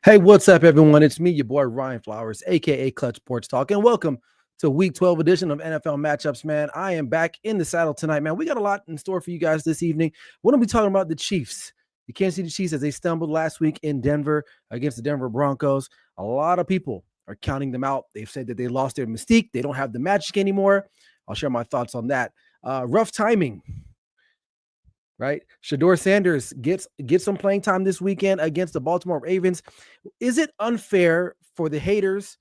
Hey, what's up, everyone? It's me, your boy Ryan Flowers, aka Clutch Sports Talk, and welcome to Week 12 edition of NFL Matchups, man. I am back in the saddle tonight, man. We got a lot in store for you guys this evening. We're going to be talking about the Chiefs, the Kansas City Chiefs, as they stumbled last week in Denver against the Denver Broncos. A lot of people are counting them out. They've said that they lost their mystique. They don't have the magic anymore. I'll share my thoughts on that. Rough timing. Right? Shedeur Sanders gets some playing time this weekend against the Baltimore Ravens. Is it unfair for the haters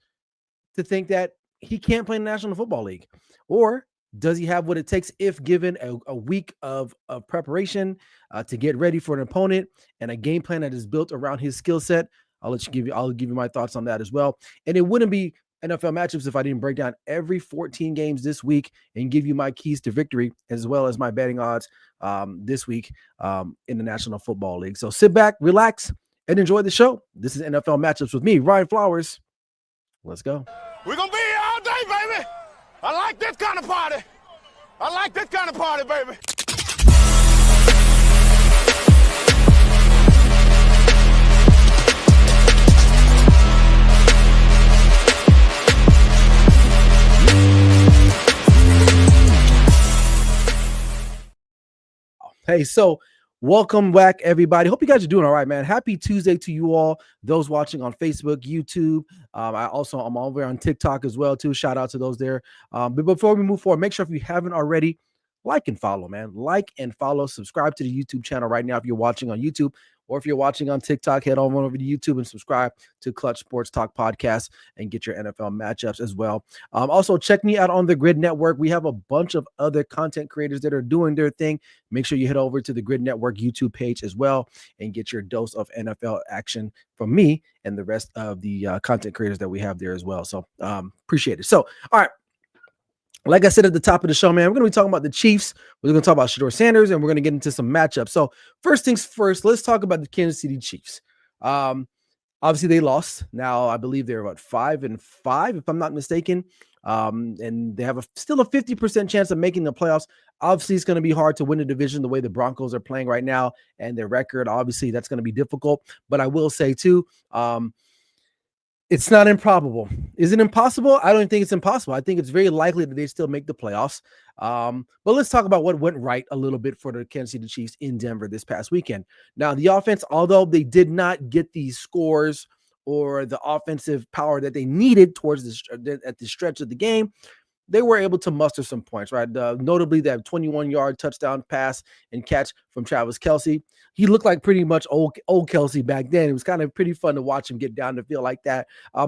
to think that he can't play in the National Football League? Or does he have what it takes if given a week of preparation to get ready for an opponent and a game plan that is built around his skill set? I'll give you my thoughts on that as well. And it wouldn't be NFL matchups if I didn't break down every 14 games this week and give you my keys to victory as well as my betting odds this week in the National Football League. So sit back, relax, and enjoy the show. This is NFL Matchups with me, Ryan Flowers. Let's go. We're going to be here all day, baby. I like this kind of party. I like this kind of party, baby. Hey, so welcome back, everybody. Hope you guys are doing all right, man. Happy Tuesday to you all, those watching on Facebook, YouTube. I'm over on TikTok as well, too. Shout out to those there. But before we move forward, make sure if you haven't already, like and follow, man. Like and follow. Subscribe to the YouTube channel right now if you're watching on YouTube. Or if you're watching on TikTok, head on over to YouTube and subscribe to Clutch Sports Talk Podcast and get your NFL matchups as well. Also, check me out on the Grid Network. We have a bunch of other content creators that are doing their thing. Make sure you head over to the Grid Network YouTube page as well and get your dose of NFL action from me and the rest of the content creators that we have there as well. So appreciate it. So, all right. Like I said at the top of the show, man, we're going to be talking about the Chiefs. We're going to talk about Shedeur Sanders, and we're going to get into some matchups. So first things first, let's talk about the Kansas City Chiefs. Obviously, they lost. Now, I believe they're about 5-5, if I'm not mistaken. And they have still a 50% chance of making the playoffs. Obviously, it's going to be hard to win the division the way the Broncos are playing right now and their record. Obviously, that's going to be difficult. But I will say, too, it's not improbable. Is it impossible? I don't think it's impossible. I think it's very likely that they still make the playoffs. But let's talk about what went right a little bit for the Kansas City Chiefs in Denver this past weekend. Now, the offense, although they did not get the scores or the offensive power that they needed towards at the stretch of the game, they were able to muster some points, right? Notably, that 21-yard touchdown pass and catch from Travis Kelce. He looked like pretty much old Kelce back then. It was kind of pretty fun to watch him get down the field like that.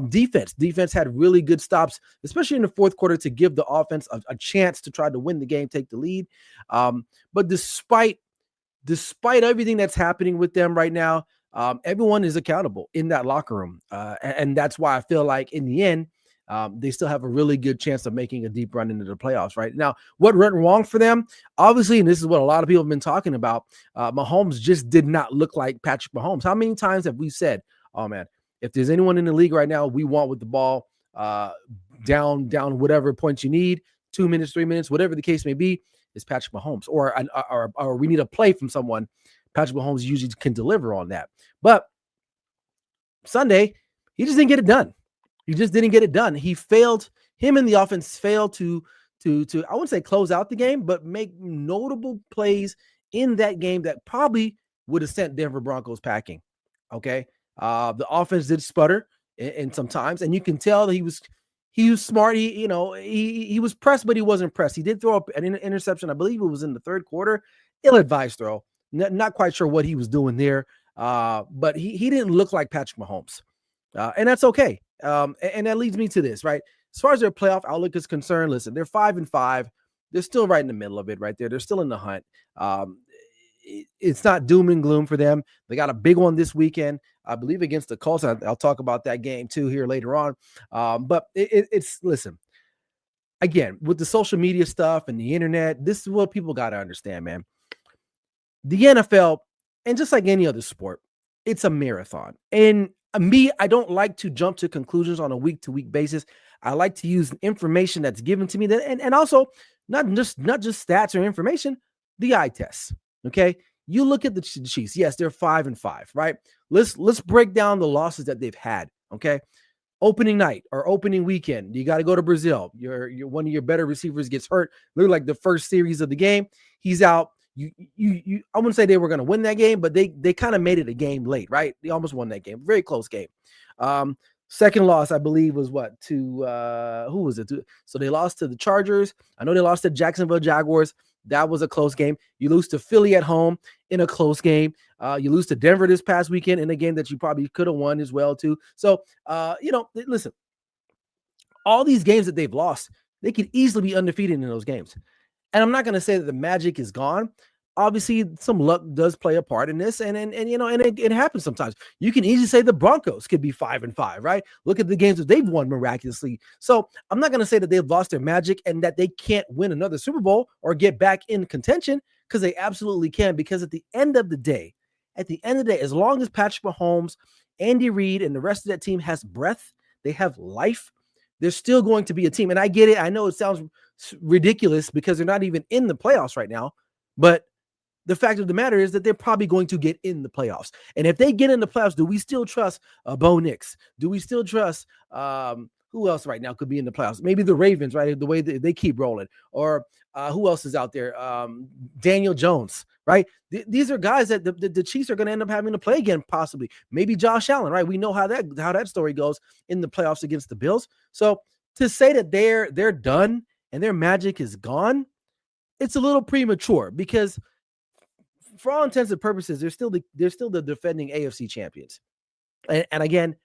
Defense had really good stops, especially in the fourth quarter, to give the offense a chance to try to win the game, take the lead. But despite everything that's happening with them right now, everyone is accountable in that locker room. And that's why I feel like in the end, they still have a really good chance of making a deep run into the playoffs right now. What went wrong for them? Obviously, and this is what a lot of people have been talking about, Mahomes just did not look like Patrick Mahomes. How many times have we said, oh man, if there's anyone in the league right now we want with the ball down whatever points you need, 2 minutes, 3 minutes, whatever the case may be, is Patrick Mahomes. Or we need a play from someone. Patrick Mahomes usually can deliver on that. But Sunday, he just didn't get it done. He just didn't get it done. Him and the offense failed to I wouldn't say close out the game, but make notable plays in that game that probably would have sent Denver Broncos packing. Okay. The offense did sputter in some times, and you can tell that he was smart. He was pressed, but he wasn't pressed. He did throw up an interception. I believe it was in the third quarter. Ill-advised throw. Not quite sure what he was doing there. But he didn't look like Patrick Mahomes. And that's okay. And that leads me to this, right? As far as their playoff outlook is concerned, listen, they're 5-5. They're still right in the middle of it right there. They're still in the hunt. It's not doom and gloom for them. They got a big one this weekend, I believe, against the Colts. I'll talk about that game too here later on. But it's listen, again, with the social media stuff and the internet, this is what people got to understand, man. The NFL, and just like any other sport, it's a marathon. And I don't like to jump to conclusions on a week-to-week basis. I like to use information that's given to me, and also not just stats or information, the eye test. Okay, You look at the Chiefs. Yes, they're 5-5, right? Let's break down the losses that they've had. Okay, opening night or opening weekend, you got to go to Brazil. Your one of your better receivers gets hurt. Literally like the first series of the game, he's out. You I wouldn't say they were going to win that game, but they kind of made it a game late, right? They almost won that game. Very close game. Second loss, I believe, was what to who was it? So they lost to the Chargers. I know they lost to Jacksonville Jaguars. That was a close game. You lose to Philly at home in a close game. You lose to Denver this past weekend in a game that you probably could have won as well, too. So, listen, all these games that they've lost, they could easily be undefeated in those games. And I'm not going to say that the magic is gone. Obviously, some luck does play a part in this, and it happens sometimes. You can easily say the Broncos could be 5-5, right? Look at the games that they've won miraculously. So I'm not going to say that they've lost their magic and that they can't win another Super Bowl or get back in contention, because they absolutely can. Because at the end of the day, as long as Patrick Mahomes, Andy Reid, and the rest of that team has breath, they have life, they're still going to be a team. And I get it. I know it sounds ridiculous because they're not even in the playoffs right now, but the fact of the matter is that they're probably going to get in the playoffs. And if they get in the playoffs, do we still trust Bo Nix? Do we still trust who else right now could be in the playoffs? Maybe the Ravens, right? The way they keep rolling. Or who else is out there? Daniel Jones, right? These are guys that the Chiefs are going to end up having to play again, possibly. Maybe Josh Allen, right? We know how that story goes in the playoffs against the Bills. So to say that they're done and their magic is gone, it's a little premature, because for all intents and purposes, they're still the defending AFC champions. And again,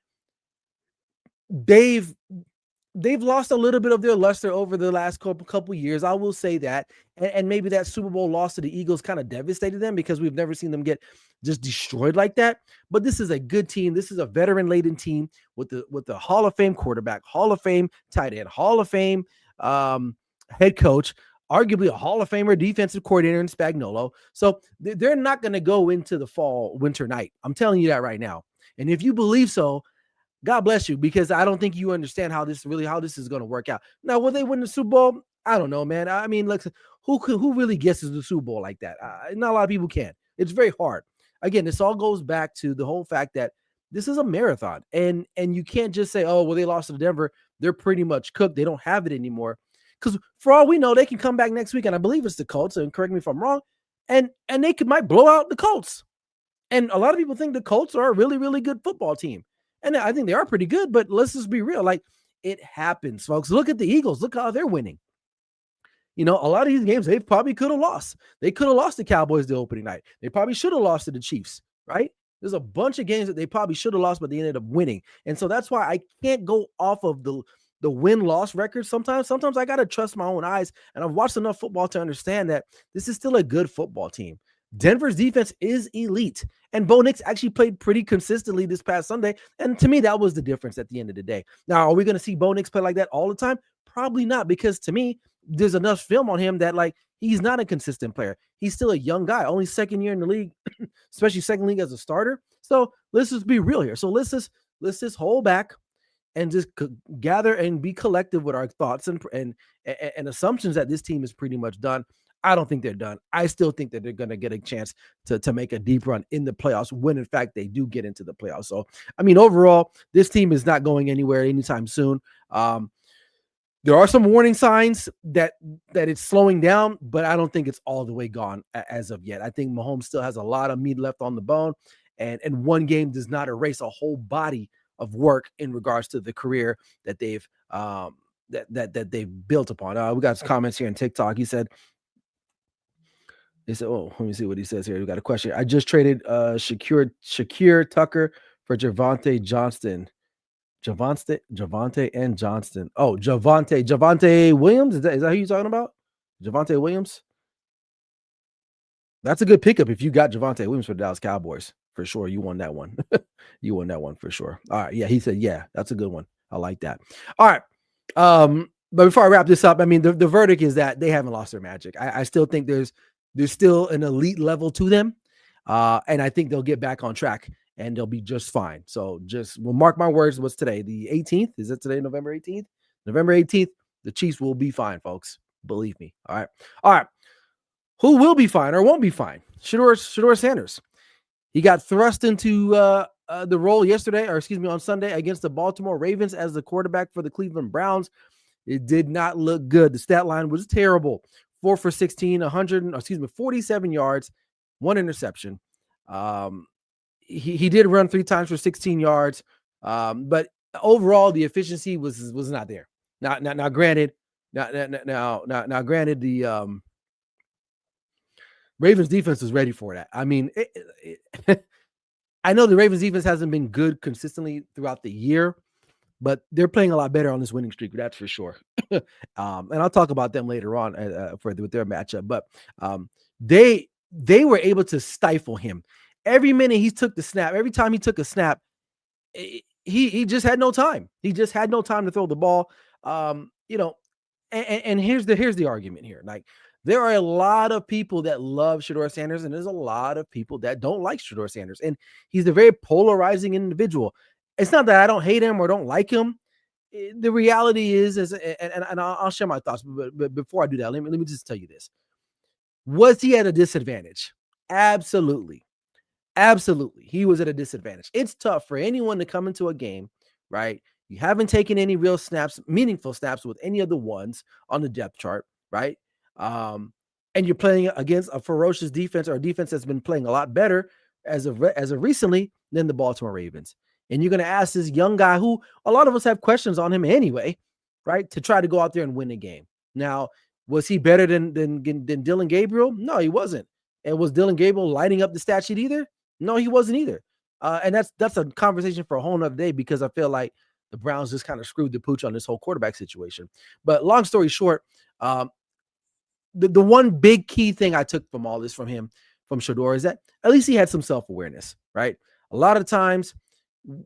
they've lost a little bit of their luster over the last couple years. I will say that. And maybe that Super Bowl loss to the Eagles kind of devastated them, because we've never seen them get just destroyed like that. But this is a good team. This is a veteran-laden team with the Hall of Fame quarterback, Hall of Fame tight end, Hall of Fame head coach, arguably a Hall of Famer defensive coordinator in Spagnuolo. So they're not going to go into the winter night. I'm telling you that right now. And if you believe so, God bless you, because I don't think you understand how this is going to work out. Now, will they win the Super Bowl? I don't know, man. I mean, look, who really guesses the Super Bowl like that? Not a lot of people can. It's very hard. Again, this all goes back to the whole fact that this is a marathon, and you can't just say, oh, well, they lost to Denver, they're pretty much cooked, they don't have it anymore. Because for all we know, they can come back next week, and I believe it's the Colts, and correct me if I'm wrong, and they might blow out the Colts. And a lot of people think the Colts are a really, really good football team. And I think they are pretty good, but let's just be real. Like, it happens, folks. Look at the Eagles. Look how they're winning. A lot of these games they probably could have lost. They could have lost the Cowboys the opening night. They probably should have lost to the Chiefs, right? There's a bunch of games that they probably should have lost, but they ended up winning. And so that's why I can't go off of the win-loss record sometimes. Sometimes I got to trust my own eyes, and I've watched enough football to understand that this is still a good football team. Denver's defense is elite, and Bo Nix actually played pretty consistently this past Sunday, and to me, that was the difference at the end of the day. Now, are we going to see Bo Nix play like that all the time? Probably not, because to me, there's enough film on him that, like, he's not a consistent player. He's still a young guy, only second year in the league, especially second league as a starter. So let's just be real here. So let's just hold back and just gather and be collective with our thoughts and assumptions that this team is pretty much done. I don't think they're done. I still think that they're going to get a chance to make a deep run in the playoffs when, in fact, they do get into the playoffs. So, I mean, overall, this team is not going anywhere anytime soon. There are some warning signs that it's slowing down, but I don't think it's all the way gone as of yet. I think Mahomes still has a lot of meat left on the bone, and one game does not erase a whole body of work in regards to the career that they've that they've built upon. We got some comments here on TikTok. He said, oh, let me see what he says here. We got a question. I just traded Shakir Tucker for Javonte Johnston. Javonte and Johnston. Oh, Javonte Williams. Is that who you're talking about? Javonte Williams. That's a good pickup if you got Javonte Williams for the Dallas Cowboys. For sure. You won that one. You won that one for sure. All right. Yeah, he said, yeah, that's a good one. I like that. All right. But before I wrap this up, I mean, the verdict is that they haven't lost their magic. I still think there's still an elite level to them. And I think they'll get back on track and they'll be just fine. So we'll mark my words. What's today? The 18th? Is it today, November 18th? November 18th, the Chiefs will be fine, folks. Believe me. All right. Who will be fine or won't be fine? Shedeur Sanders. He got thrust into the role yesterday, or excuse me, on Sunday against the Baltimore Ravens as the quarterback for the Cleveland Browns. It did not look good. The stat line was terrible. 4 for 16, 47 yards, 1 interception. He did run 3 times for 16 yards, but overall the efficiency was not there. Now granted, granted the Ravens defense was ready for that. I mean, I know the Ravens defense hasn't been good consistently throughout the year, but they're playing a lot better on this winning streak. That's for sure. And I'll talk about them later on with their matchup. But they were able to stifle him. Every minute he took the snap, every time he took a snap, he just had no time. He just had no time to throw the ball. And here's the argument here. Like, there are a lot of people that love Shedeur Sanders, and there's a lot of people that don't like Shedeur Sanders. And he's a very polarizing individual. It's not that I don't hate him or don't like him. The reality is and I'll share my thoughts. But before I do that, let me just tell you this. Was he at a disadvantage? Absolutely. Absolutely. He was at a disadvantage. It's tough for anyone to come into a game, right? You haven't taken any real snaps, meaningful snaps with any of the ones on the depth chart, right? And you're playing against a ferocious defense, or a defense that's been playing a lot better as of recently than the Baltimore Ravens. And you're going to ask this young guy, who a lot of us have questions on him anyway, right, to try to go out there and win the game. Now, was he better than Dillon Gabriel? No, he wasn't. And was Dillon Gabriel lighting up the stat sheet either? No, he wasn't either. And that's a conversation for a whole nother day, because I feel like the Browns just kind of screwed the pooch on this whole quarterback situation. But long story short, the one big key thing I took from all this from Shedeur, is that at least he had some self-awareness, right? A lot of times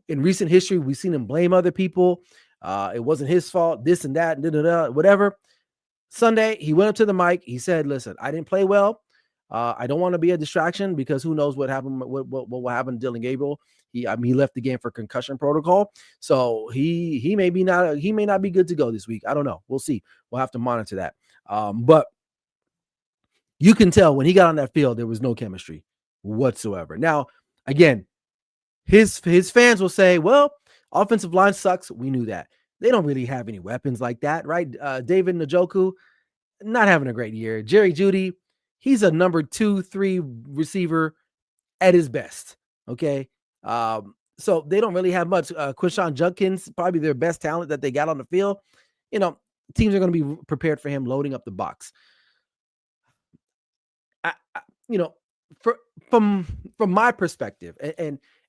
in recent history, we've seen him blame other people. It wasn't his fault, this and that, whatever. Sunday, he went up to the mic. He said, listen, I didn't play well. I don't want to be a distraction, because who knows what happened, what will happen to Dillon Gabriel. He left the game for concussion protocol. So he may not be good to go this week. I don't know. We'll see. We'll have to monitor that. But you can tell when he got on that field, there was no chemistry whatsoever. Now, again, his fans will say, well, offensive line sucks. We knew that. They don't really have any weapons like that, right? David Njoku, not having a great year. Jerry Jeudy, he's a number 2-3 receiver at his best. Okay. So they don't really have much. Quinshon Judkins, probably their best talent that they got on the field. Teams are going to be prepared for him loading up the box. From my perspective,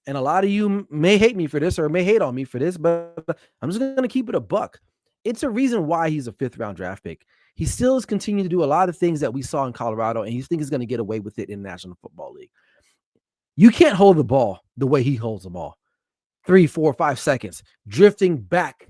and a lot of you may hate me for this or may hate on me for this, but I'm just going to keep it a buck. It's a reason why he's a 5th round draft pick. He still is continuing to do a lot of things that we saw in Colorado, and you think he's going to get away with it in the National Football League. You can't hold the ball the way he holds the ball. 3, 4, 5 seconds, drifting back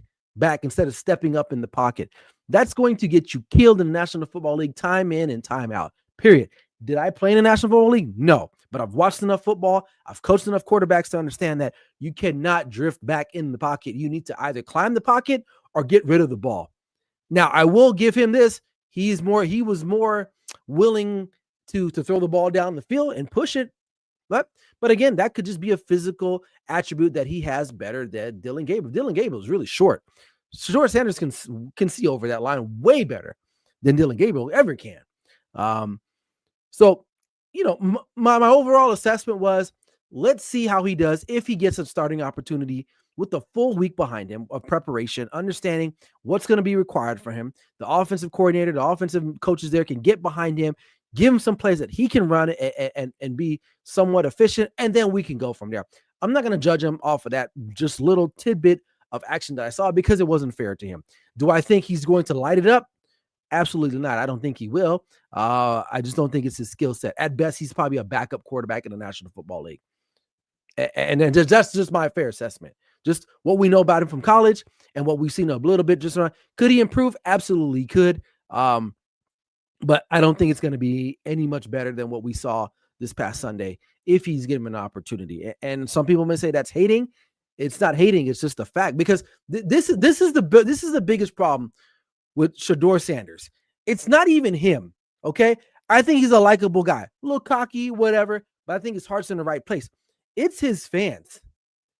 instead of stepping up in the pocket. That's going to get you killed in the National Football League time in and time out, period. Did I play in the National Football League? No, but I've watched enough football. I've coached enough quarterbacks to understand that you cannot drift back in the pocket. You need to either climb the pocket or get rid of the ball. Now, I will give him this. He was more willing to throw the ball down the field and push it. But again, that could just be a physical attribute that he has better than Dillon Gabriel. Dillon Gabriel is really short. Shedeur Sanders can see over that line way better than Dillon Gabriel ever can. So, my overall assessment was, let's see how he does if he gets a starting opportunity with a full week behind him of preparation, understanding what's going to be required for him. The offensive coordinator, the offensive coaches there can get behind him, give him some plays that he can run and be somewhat efficient, and then we can go from there. I'm not going to judge him off of that just little tidbit of action that I saw, because it wasn't fair to him. Do I think he's going to light it up? Absolutely not. I don't think he will. I just don't think it's his skill set. At best, he's probably a backup quarterback in the National Football League. And then that's just my fair assessment. Just what we know about him from college and what we've seen a little bit just around. Could he improve? Absolutely could. But I don't think it's going to be any much better than what we saw this past Sunday if he's given an opportunity. And some people may say that's hating. It's not hating. It's just a fact, because this is the biggest problem with Shedeur Sanders. It's not even him. Okay. I think he's a likable guy, a little cocky, whatever, but I think his heart's in the right place. It's his fans.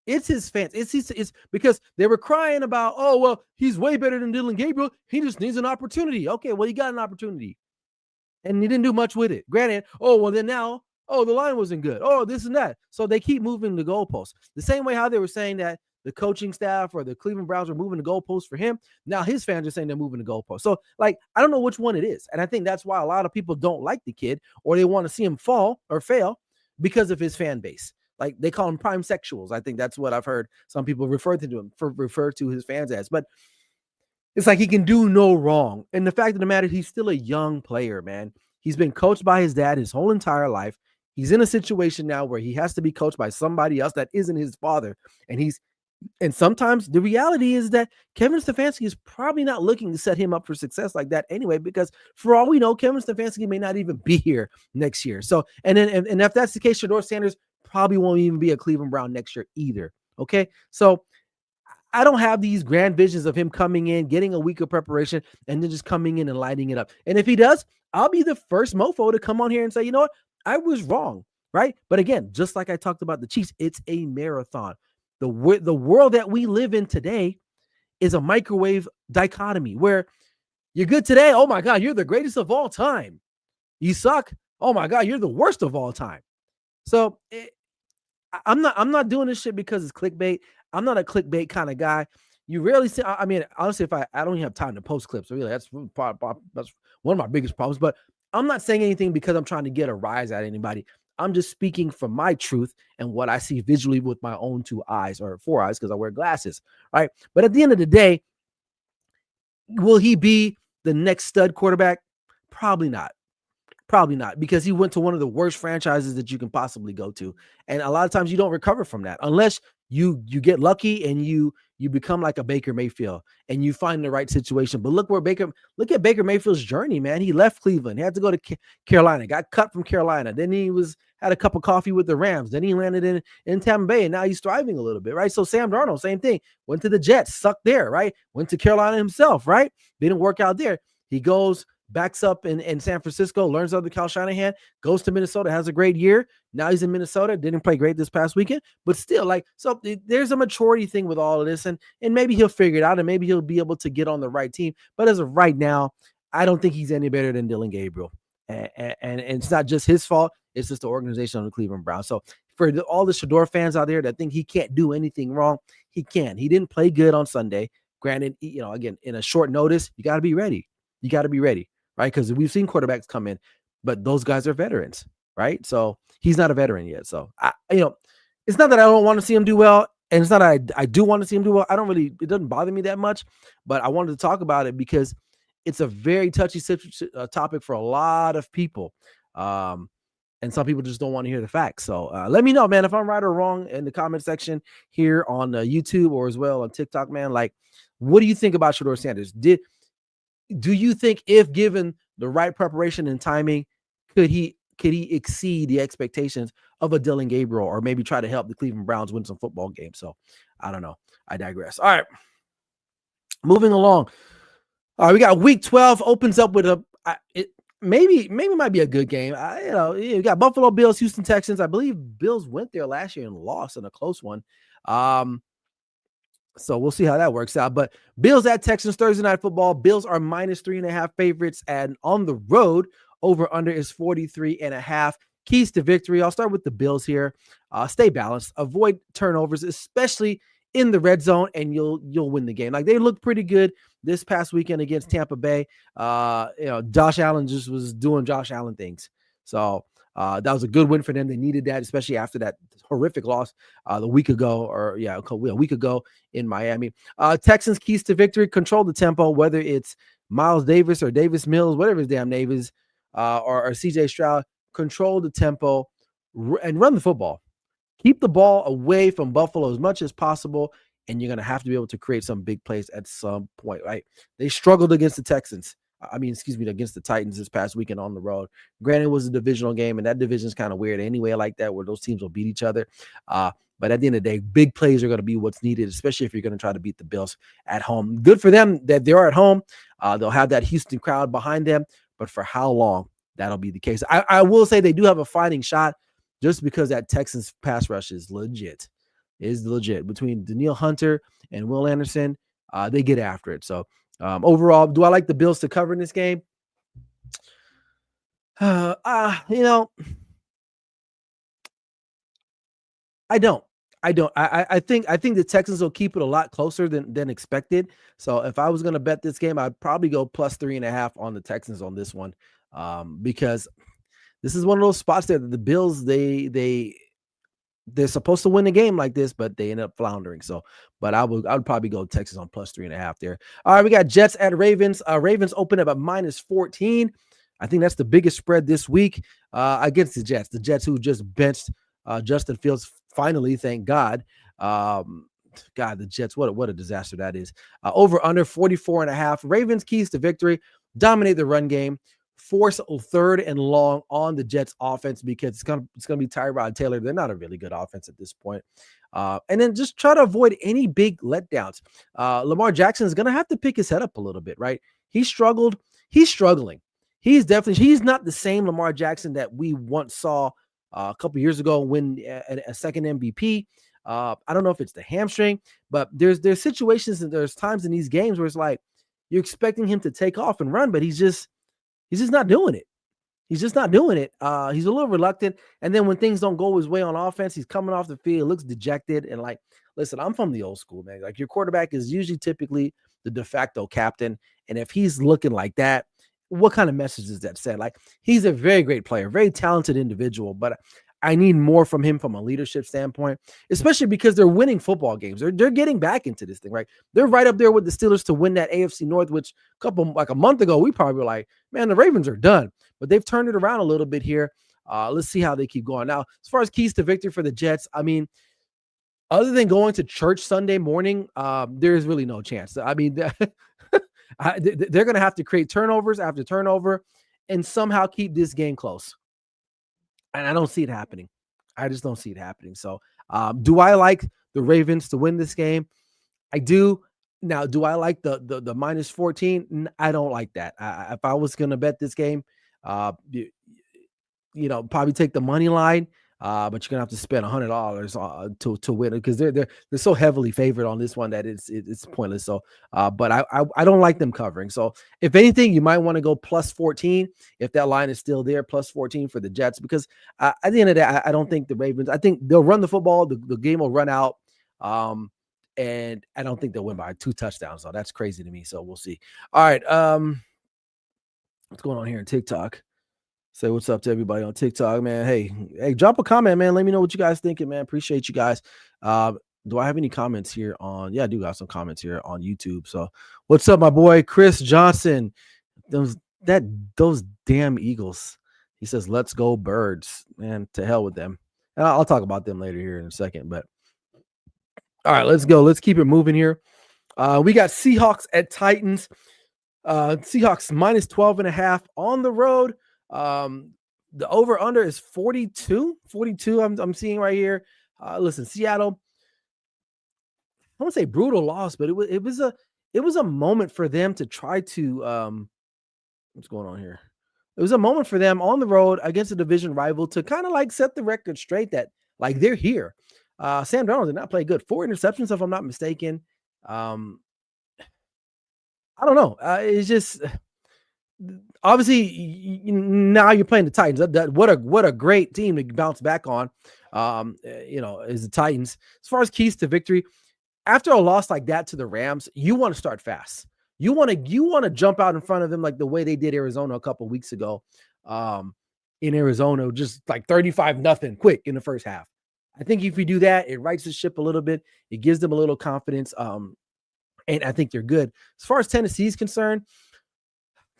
It's his fans. It's because they were crying about, oh, well, he's way better than Dylan Gabriel. He just needs an opportunity. Okay, well, he got an opportunity and he didn't do much with it. Granted, oh, well, then now, oh, the line wasn't good. Oh, this and that. So they keep moving the goalposts. The same way how they were saying that the coaching staff or the Cleveland Browns are moving the goalposts for him. Now his fans are saying they're moving the goalposts. So, like, I don't know which one it is. And I think that's why a lot of people don't like the kid or they want to see him fall or fail because of his fan base. Like they call him prime sexuals. I think that's what I've heard some people refer to his fans as. But it's like he can do no wrong. And the fact of the matter, he's still a young player, man. He's been coached by his dad his whole entire life. He's in a situation now where he has to be coached by somebody else that isn't his father. And sometimes the reality is that Kevin Stefanski is probably not looking to set him up for success like that anyway, because for all we know, Kevin Stefanski may not even be here next year. So, and if that's the case, Shedeur Sanders probably won't even be a Cleveland Brown next year either. Okay. So I don't have these grand visions of him coming in, getting a week of preparation, and then just coming in and lighting it up. And if he does, I'll be the first mofo to come on here and say, you know what? I was wrong, right? But again, just like I talked about the Chiefs, it's a marathon. The world that we live in today is a microwave dichotomy where you're good today. Oh my God, you're the greatest of all time. You suck. Oh my God, you're the worst of all time. So I'm not doing this shit because it's clickbait. I'm not a clickbait kind of guy. You rarely see. I mean, honestly, if I don't even have time to post clips, really, that's one of my biggest problems. But I'm not saying anything because I'm trying to get a rise at anybody. I'm just speaking from my truth and what I see visually with my own 2 eyes or 4 eyes because I wear glasses, right? But at the end of the day, will he be the next stud quarterback? Probably not. Probably not, because he went to one of the worst franchises that you can possibly go to. And a lot of times you don't recover from that unless you get lucky and you become like a Baker Mayfield and you find the right situation. But look at Baker Mayfield's journey, man. He left Cleveland. He had to go to Carolina, got cut from Carolina. Then he had a cup of coffee with the Rams. Then he landed in Tampa Bay, and now he's thriving a little bit, right? So Sam Darnold, same thing. Went to the Jets, sucked there, right? Went to Carolina himself, right? Didn't work out there. He goes, backs up in San Francisco, learns under Kyle Shanahan, goes to Minnesota, has a great year. Now he's in Minnesota, didn't play great this past weekend, but still, like, so there's a maturity thing with all of this, and maybe he'll figure it out, and maybe he'll be able to get on the right team. But as of right now, I don't think he's any better than Dylan Gabriel, and it's not just his fault; it's just the organization of the Cleveland Browns. So for all the Shedeur fans out there that think he can't do anything wrong, he can. He didn't play good on Sunday. Granted, again, in a short notice, you got to be ready. You got to be ready. Right? Because we've seen quarterbacks come in, but those guys are veterans, right? So he's not a veteran yet. So it's not that I don't want to see him do well, and it's not that I do want to see him do well. It doesn't bother me that much, but I wanted to talk about it because it's a very touchy topic for a lot of people. And some people just don't want to hear the facts. So let me know, man, if I'm right or wrong in the comment section here on YouTube or as well on TikTok, man. Like, what do you think about Shedeur Sanders? Do you think if given the right preparation and timing, could he exceed the expectations of a Dylan Gabriel or maybe try to help the Cleveland Browns win some football games? So I don't know. I digress. All right. Moving along. All right, we got week 12 opens up with maybe might be a good game. You got Buffalo Bills, Houston Texans. I believe Bills went there last year and lost in a close one. So we'll see how that works out. But Bills at Texans, Thursday Night Football. Bills are -3.5 favorites, and on the road, over under is 43.5. Keys to victory. I'll start with the Bills here. Stay balanced. Avoid turnovers, especially in the red zone, and you'll win the game. Like, they looked pretty good this past weekend against Tampa Bay. Josh Allen just was doing Josh Allen things. So that was a good win for them. They needed that, especially after that horrific loss a week ago in Miami. Texans keys to victory: control the tempo, whether it's Miles Davis or Davis Mills, whatever his damn name is, or CJ Stroud. Control the tempo and run the football. Keep the ball away from Buffalo as much as possible, and you're going to have to be able to create some big plays at some point, right? They struggled against the Texans. Against the Titans this past weekend on the road. Granted, it was a divisional game, and that division is kind of weird anyway, like that, where those teams will beat each other. But at the end of the day, big plays are going to be what's needed, especially if you're going to try to beat the Bills at home. Good for them that they're at home. They'll have that Houston crowd behind them, but for how long? that'll be the case. I will say they do have a fighting shot just because that Texans pass rush is legit. Is legit between Danielle Hunter and Will Anderson. They get after it. So overall, do I like the Bills to cover in this game? You know, I don't. I don't. I think the Texans will keep it a lot closer than expected. So if I was going to bet this game, I'd probably go plus 3.5 on the Texans on this one, because this is one of those spots there that the Bills they're supposed to win a game like this, but they end up floundering. So, but I would probably go Texas on plus 3.5 there. All right, we got Jets at Ravens. Ravens open up at minus 14. I think that's the biggest spread this week against the Jets. The Jets who just benched Justin Fields finally, thank God. God, the Jets, what a disaster that is. Over under 44.5. Ravens keys to victory. Dominate the run game. Force third and long on the Jets offense because it's gonna be Tyrod Taylor. They're not a really good offense at this point. And then just try to avoid any big letdowns. Lamar Jackson is gonna have to pick his head up a little bit, right? He struggled. He's struggling. He's not the same Lamar Jackson that we once saw a couple years ago win a second MVP. I don't know if it's the hamstring, but there's situations and there's times in these games where it's like you're expecting him to take off and run, but he's just not doing it. He's just not doing it. He's a little reluctant. And then when things don't go his way on offense, he's coming off the field, looks dejected. And like, listen, I'm from the old school, man. Like your quarterback is usually typically the de facto captain. And if he's looking like that, what kind of message does that send? Like he's a very great player, very talented individual, but I need more from him from a leadership standpoint, especially because they're winning football games. They're getting back into this thing, right? They're right up there with the Steelers to win that AFC North, which a month ago, we probably were like, man, the Ravens are done. But they've turned it around a little bit here. Let's see how they keep going. Now, as far as keys to victory for the Jets, I mean, other than going to church Sunday morning, there's really no chance. I mean, they're going to have to create turnovers after turnover and somehow keep this game close. And I don't see it happening. I just don't see it happening. So do I like the Ravens to win this game? I do. Now, do I like the minus 14? I don't like that. If I was going to bet this game, probably take the money line. But you're gonna have to spend $100 to win it because they're so heavily favored on this one that it's pointless. So, but I don't like them covering. So, if anything, you might want to go plus 14 if that line is still there, plus 14 for the Jets because at the end of the day, I don't think the Ravens. I think they'll run the football. The game will run out, and I don't think they'll win by 2 touchdowns. So that's crazy to me. So we'll see. All right, what's going on here in TikTok? Say what's up to everybody on TikTok, man. Hey, drop a comment, man. Let me know what you guys thinking, man. Appreciate you guys. Do I have any comments here on? Yeah, I do got some comments here on YouTube. So what's up, my boy Chris Johnson? Those damn Eagles. He says, let's go birds. Man, to hell with them. And I'll talk about them later here in a second. But all right, let's go. Let's keep it moving here. We got Seahawks at Titans. Seahawks minus 12.5 on the road. The over under is 42 I'm seeing right here. Listen, Seattle, I won't say brutal loss, but it was a moment for them to try to what's going on here. It was a moment for them on the road against a division rival to kind of like set the record straight that like they're here. Sam Darnold did not play good. 4 interceptions, if I'm not mistaken. I don't know. It's just obviously now you're playing the Titans. What a great team to bounce back on. Is the Titans. As far as keys to victory, after a loss like that to the Rams, you want to start fast. You want to jump out in front of them like the way they did Arizona a couple weeks ago. In Arizona, just like 35-0 quick in the first half. I think if you do that, it rights the ship a little bit. It gives them a little confidence. And I think you're good. As far as Tennessee's concerned,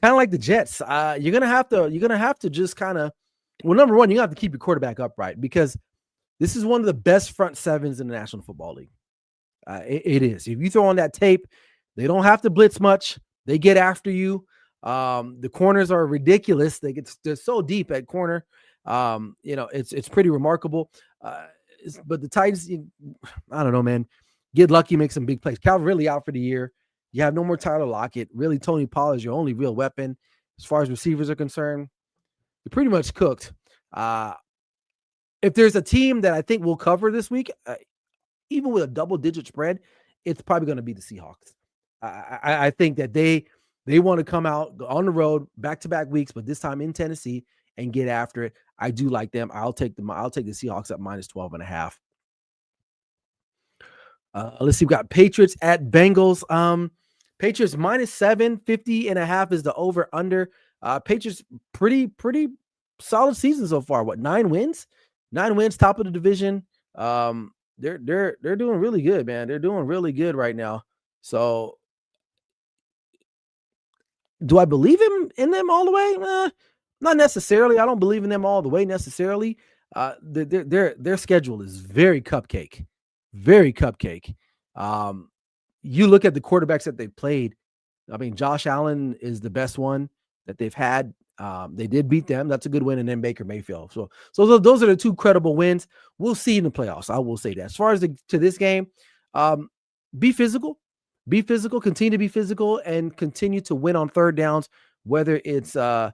kind of like the Jets, you're gonna have to just kind of, well, number one, you have to keep your quarterback upright because this is one of the best front sevens in the National Football League. It is. If you throw on that tape, they don't have to blitz much. They get after you. The corners are ridiculous. They're so deep at corner. It's pretty remarkable. But the Titans, I don't know, man. Get lucky, make some big plays. Calvin really out for the year. You have no more Tyler Lockett. Really, Tony Pollard is your only real weapon as far as receivers are concerned. You're pretty much cooked. Uh, if there's a team that I think will cover this week, even with a double-digit spread, it's probably going to be the Seahawks. I think that they want to come out on the road back-to-back weeks, but this time in Tennessee and get after it. I do like them. I'll take them. I'll take the Seahawks at minus 12.5. Let's see. We got Patriots at Bengals. Patriots minus 750.5 is the over under. Patriots pretty solid season so far. What, 9 wins? 9 wins, top of the division. They're doing really good, man. They're doing really good right now. So do I believe in them all the way? Not necessarily. I don't believe in them all the way necessarily. Their schedule is very cupcake. Very cupcake. You look at the quarterbacks that they've played. I mean, Josh Allen is the best one that they've had. They did beat them. That's a good win. And then Baker Mayfield. So those are the two credible wins. We'll see in the playoffs. I will say that. As far as to this game, be physical. Be physical. Continue to be physical and continue to win on third downs, whether it's on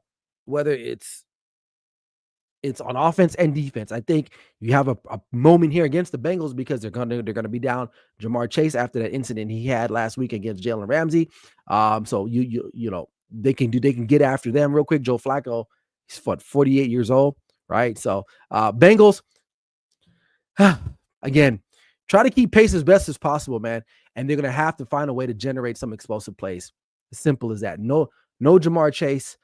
offense and defense. I think you have a moment here against the Bengals because they're gonna be down Jamar Chase after that incident he had last week against Jalen Ramsey. So you know they can get after them real quick. Joe Flacco, he's 48 years old, right? So Bengals, again, try to keep pace as best as possible, man. And they're gonna have to find a way to generate some explosive plays. As simple as that. No Jamar Chase.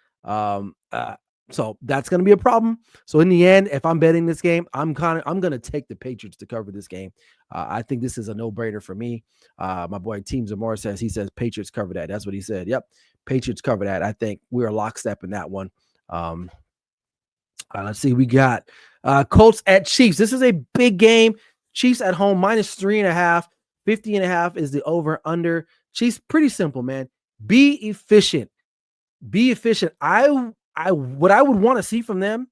So that's going to be a problem. So in the end, if I'm betting this game, I'm going to take the Patriots to cover this game. I think this is a no-brainer for me. My boy Team Zamora says Patriots cover that. That's what he said. Yep, Patriots cover that. I think we're lockstep in that one. Let's see. We got Colts at Chiefs. This is a big game. Chiefs at home minus 3.5. 50.5 is the over/under. Chiefs, pretty simple, man. Be efficient. Be efficient. What I would want to see from them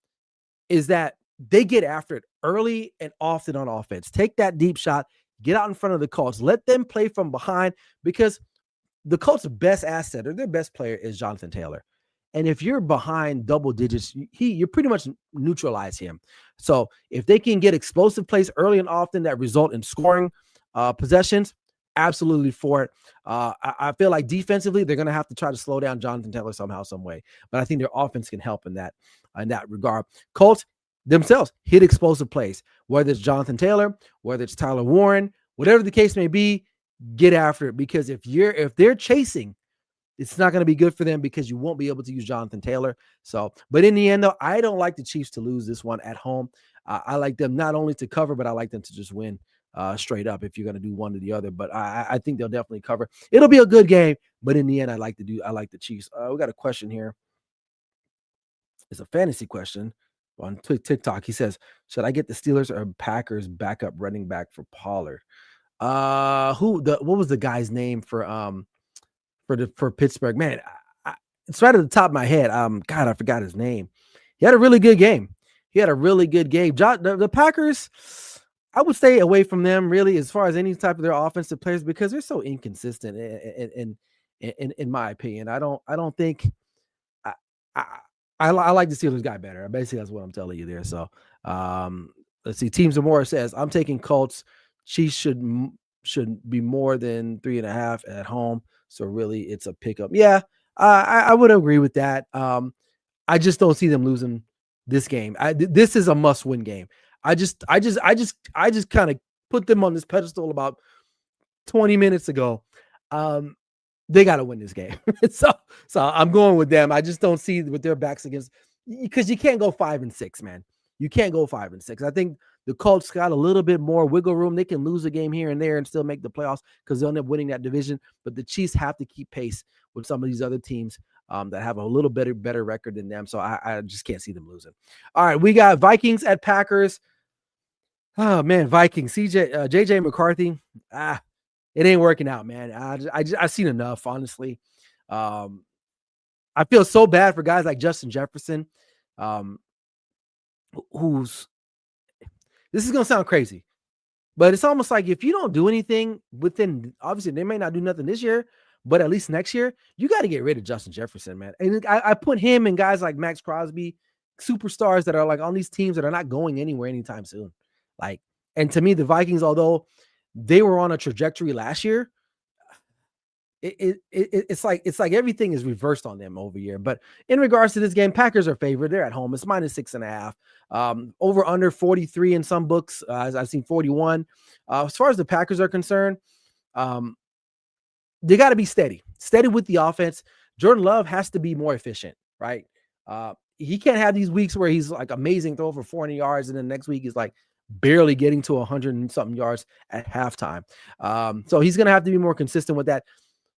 is that they get after it early and often on offense. Take that deep shot, get out in front of the Colts, let them play from behind, because the Colts' best asset or their best player is Jonathan Taylor. And if you're behind double digits, you pretty much neutralize him. So if they can get explosive plays early and often that result in scoring possessions, absolutely for it. I feel like defensively, they're going to have to try to slow down Jonathan Taylor somehow, some way. But I think their offense can help in that regard. Colts themselves hit explosive plays, whether it's Jonathan Taylor, whether it's Tyler Warren, whatever the case may be, get after it. Because if they're chasing, it's not going to be good for them because you won't be able to use Jonathan Taylor. So, but in the end, though, I don't like the Chiefs to lose this one at home. I like them not only to cover, but I like them to just win. Straight up, if you're going to do one or the other, but I think they'll definitely cover. It'll be a good game, but in the end, I like the Chiefs. We got a question here. It's a fantasy question on TikTok. He says, "Should I get the Steelers or Packers backup running back for Pollard?" What was the guy's name for Pittsburgh? Man, it's right at the top of my head. God, I forgot his name. He had a really good game. The Packers, I would stay away from them really as far as any type of their offensive players because they're so inconsistent in my opinion. I don't think I like the Steelers guy better. Basically, that's what I'm telling you there. So let's see. Team Zamora says I'm taking Colts. Chiefs should be more than 3.5 at home. So really, it's a pickup. Yeah, I would agree with that. I just don't see them losing this game. This is a must-win game. I just kind of put them on this pedestal about 20 minutes ago. They got to win this game. so I'm going with them. I just don't see with their backs against, because you can't go 5-6, man. You can't go 5-6. I think the Colts got a little bit more wiggle room. They can lose a game here and there and still make the playoffs because they'll end up winning that division. But the Chiefs have to keep pace with some of these other teams that have a little better record than them. So I just can't see them losing. All right, we got Vikings at Packers. Oh man, Vikings. JJ McCarthy. It ain't working out, man. I've seen enough, honestly. I feel so bad for guys like Justin Jefferson, this is gonna sound crazy, but it's almost like if you don't do anything within, obviously they may not do nothing this year, but at least next year, you got to get rid of Justin Jefferson, man. And I put him and guys like Max Crosby, superstars that are like on these teams that are not going anywhere anytime soon. Like, and to me, the Vikings, although they were on a trajectory last year, it's like everything is reversed on them over here. But in regards to this game, Packers are favored. They're at home. It's -6.5. Over under 43 in some books. I've seen 41. As far as the Packers are concerned, um, they got to be steady with the offense. Jordan Love has to be more efficient, right? He can't have these weeks where he's like amazing, throw for 400 yards, and then next week he's like barely getting to 100 and something yards at halftime. So he's going to have to be more consistent with that.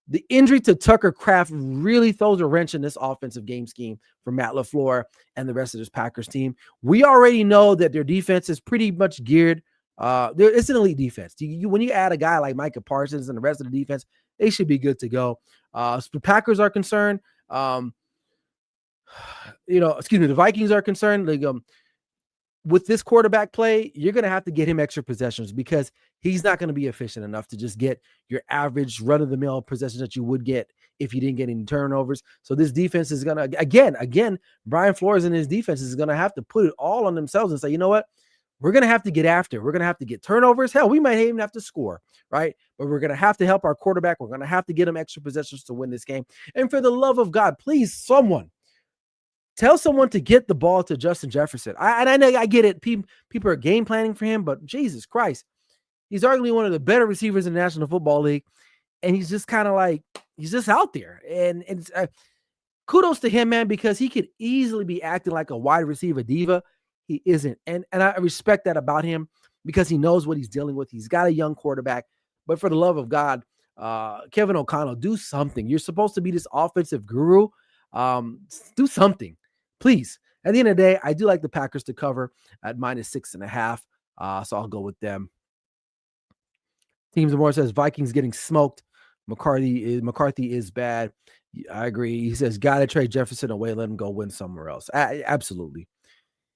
The injury to Tucker Kraft really throws a wrench in this offensive game scheme for Matt LaFleur and the rest of this Packers team. We already know that their defense is pretty much geared. It's an elite defense. When you add a guy like Micah Parsons and the rest of the defense, they should be good to go. As the Packers are concerned, the Vikings are concerned. Like, with this quarterback play, you're going to have to get him extra possessions because he's not going to be efficient enough to just get your average run-of-the-mill possessions that you would get if you didn't get any turnovers. So this defense is going to, again, Brian Flores and his defense is going to have to put it all on themselves and say, you know what? We're going to have to get after. We're going to have to get turnovers. Hell, we might even have to score, right? But we're going to have to help our quarterback. We're going to have to get him extra possessions to win this game. And for the love of God, please, someone, tell someone to get the ball to Justin Jefferson. I know, I get it. People are game planning for him, but Jesus Christ, he's arguably one of the better receivers in the National Football League, and he's just kind of like, he's just out there. And kudos to him, man, because he could easily be acting like a wide receiver diva. He isn't, and I respect that about him because he knows what he's dealing with. He's got a young quarterback, but for the love of God, Kevin O'Connell, do something. You're supposed to be this offensive guru. Do something. Please. At the end of the day, I do like the Packers to cover at -6.5. So I'll go with them. Teams more says Vikings getting smoked. McCarthy is bad. I agree. He says gotta trade Jefferson away, let him go win somewhere else. Absolutely.